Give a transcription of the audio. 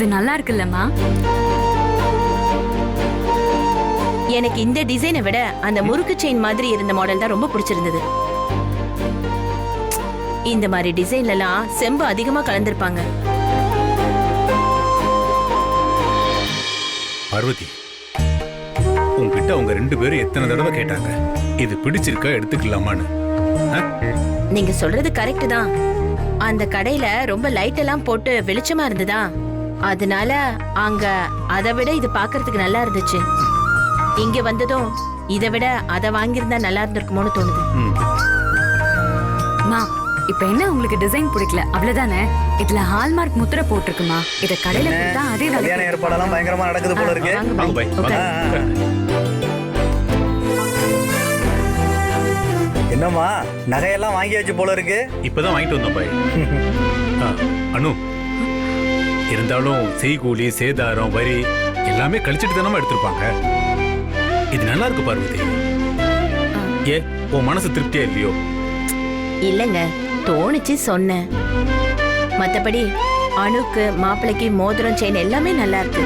இது நல்லா இருக்குல்லம்மா. எனக்கு இந்த டிசைனை விட அந்த முறுக்கு செயின் மாதிரி இருந்த மாடல் தான் ரொம்ப பிடிச்சிருந்தது. இந்த மாதிரி டிசைன்ல எல்லாம் செம்பு அதிகமா கலந்திருப்பாங்க. பார்வதி, உங்ககிட்ட அவங்க 2 பேரும் எத்தனை தடவை கேட்டாங்க இது பிடிச்சிருக்கா எடுத்துக்கலாமான்னு? நீங்க சொல்றது கரெக்ட் தான். அந்த கடையில ரொம்ப லைட் எல்லாம் போட்டு வெளிச்சமா இருந்ததா, அதனால அங்க அதை விட இது பாக்குறதுக்கு நல்லா இருந்துச்சு. இங்க வந்ததும் இதை விட அதை வாங்கியிருந்தா நல்லா இருந்திருக்குமோன்னு தோணுது. மா, இப்ப என்ன உங்களுக்கு டிசைன் பிடிக்கல அவ்வளவுதானே? இதுல ஹால்மார்க் முத்திரை போட்டிருக்குமா. இத கடையில கொடுத்தா அதே கல்யாண ஏற்பாடெல்லாம் பயங்கரமா நடக்குது போல இருக்கு. வாங்க பை, வாங்க. என்னம்மா நகையெல்லாம் வாங்கியாச்சு போல இருக்கு. இப்பதான் வாங்கிட்டு வந்தோம் பை. அனு, இருந்தாலும் செய்கூலி சேதாரம் வரி எல்லாமே கழிச்சிட்டு தானமா எடுத்திருப்பாங்க. இது நல்லா இருக்கு பார்வதி. ஏ, உன் மனசு திருப்தியா இல்லையோ? இல்லங்க, தோணுச்சு சொன்னேன். மத்தபடி அணுக்கு மாப்பிளைக்கு மோதிரம் செயின் எல்லாமே நல்லா இருக்கு.